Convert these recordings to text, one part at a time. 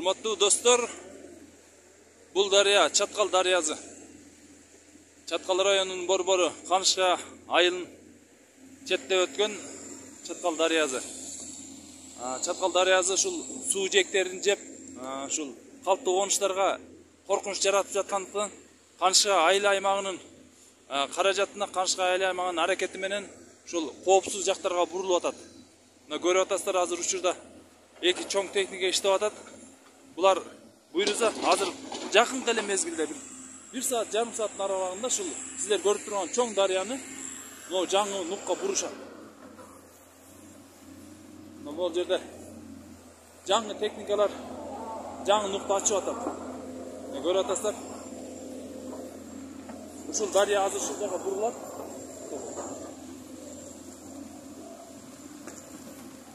Урматтуу достор, бул дарыя Чаткал дарыясы. Чаткал районунун борбору Канышка айылын четтеп өткөн Чаткал дарыясы. Чаткал дарыясы ушул суу жээктерин жеп, ушул калктуу конуштарга коркунуч жаратып жаткандыктан Канышка айыл аймагынын каражатына, Канышка айыл аймагынын аракети менен ушул коопсуз жактарга бурулуп атат. Мына көрүп атасыздар, азыр учурда эки чоң техника иштеп атат. Булар буйруза азыр жакын эле мезгилде бир саат, жарым сааттын аралыгында ушул сиздер көрүп турган чоң дарыяны могу жаңы нукка бурушат. Могу жерде жаңы техникалар жаңы нукта ачып атат. Көрүп атасыздар. Ушул дарыя азыр ушул жака бурулат.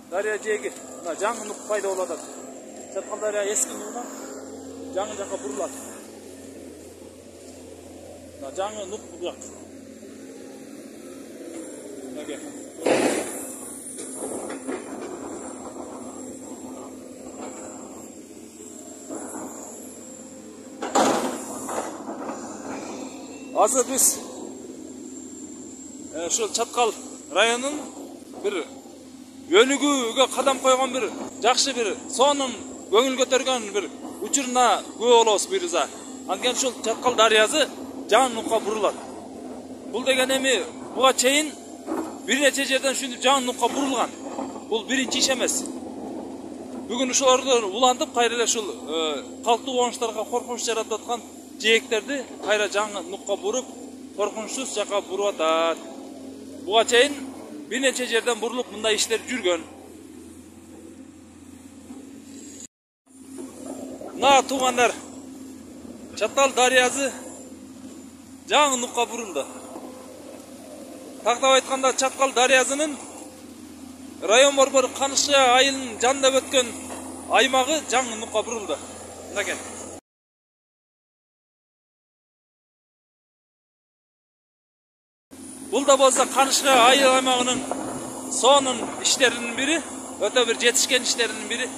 Дарыя жээги мына жаңы нук пайда болуп атат. Чаткал дарыя эски нугунан жаңы жака бурулат. Мына жаңы нук бул жак. Мынакей. Азыр биз ушул Чаткал районунун бир өнүгүүгө кадам койгон бир жакшы бир сонун көңүл көтөргөн бир учуруна күбө болобуз буйруза. Анткени ушул Чаткал дарыясы жаңы нукка бурулат. Бул деген эми буга чейин бир нече жерден ушинтип жаңы нукка бурулган. Бул биринчи иш эмес. Бүгүн ошолордон улантып кайра эле ушул калктуу конуштарга коркунуч жаратып аткан жээктерди кайра жаңы нукка буруп, коркунучсуз жака буруп атат. Буга чейин бир нече жерден бурулуп мындай иштер жүргөн. Мына туугандар, Чаткал дарыясы жаңы нукка бурулду. Тактап айтканда Чаткал дарыясынын район борбору Канышка айылынын жанында өткөн аймагы жаңы нукка бурулду. Мынакей. Бул да болсо Канышка айыл аймагынын сонун иштеринин бири, өтө бир жетишкен иштеринин бири.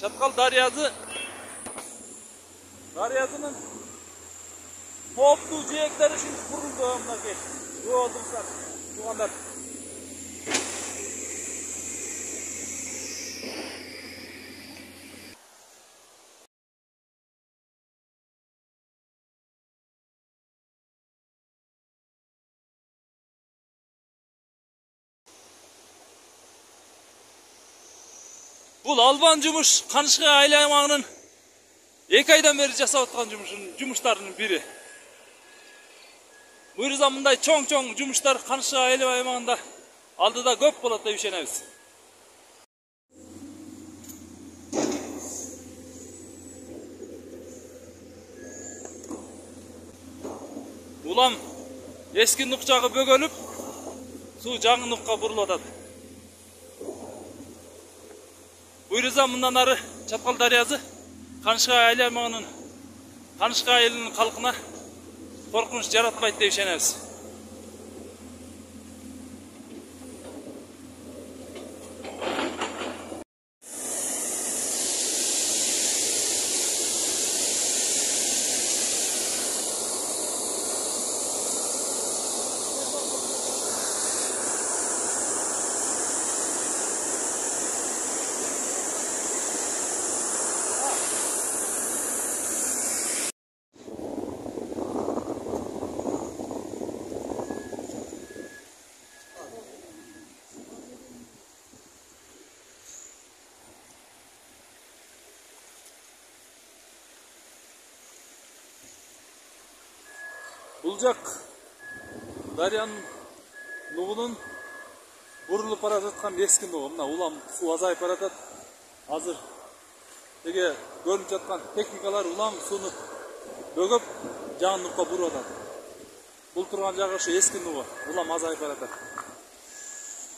Чаткал дарыясынын кооптуу жээктери ушинтип бурулду. Мынакей. Көрүп отурсуздар, туугандар. Бул албан жумуш Канышка айыл аймагынын 2 айдан бери жасап аткан жумуштарынын бири. Буйруза мындай чоң жумуштар Канышка айыл аймагында алдыда көп болот деп ишенебиз. Улам эски нук жагы бөгөлүп, суу жаңы нукка бурулуп атат. Буйруза мындан ары Чаткал дарыясы Канышка айыл аймагынын, Канышка айылынын калкына коркунуч жаратпайт деп ишенебиз. Бул жак дарыянын нугунун бурулуп бара жаткан эски нугу. Мына улам суу азайып баратат. Азыр теге көрүнүп жаткан техникалар улам сууну бөгөп жаңы нукка буруп атат. Бул турган жагы ошо эски нугу. Улам азайып баратат.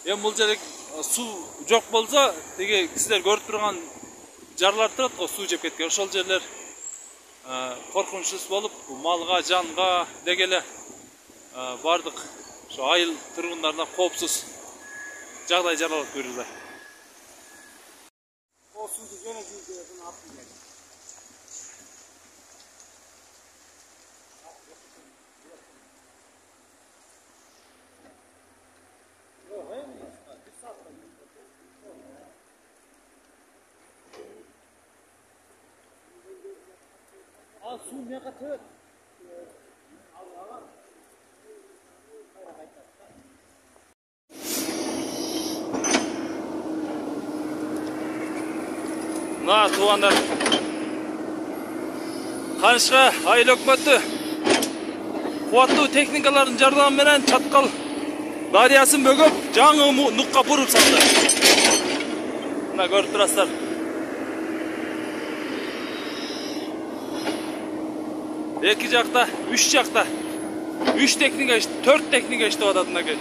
Эми бул жерде суу жок болсо, теге сиздер көрүп турган жарлар турат го, суу жеп кеткен. Ошол жерлер коркунучсуз болуп, малга, жанга деги эле бардык ошо айыл тургундарына коопсуз жагдай жаралып берилди. O suyu gene bunu atmayacak. Al su ne kadar? Мына туугандар, Канышка айыл өкмөтү кубаттуу техникалардын жардамы менен Чаткал дарыясын бөгөп, жаңы нукка буруп салды. Мына көрүп турасыздар. Эки жакта, үч жакта 4 техника иштеп атат мынакей.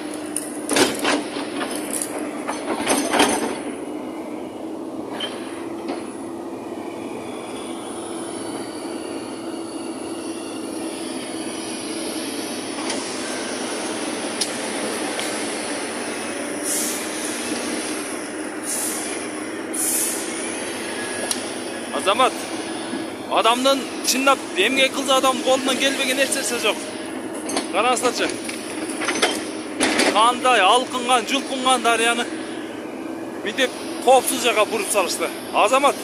Азамат, адамдын чындап эмгек кылса адамдын колунан келбеген нерсеси жок. Караңыздарчы. Кандай алкынган, жулкунган дарыяны мынтип коопсуз жакка буруп салышты. Азамат,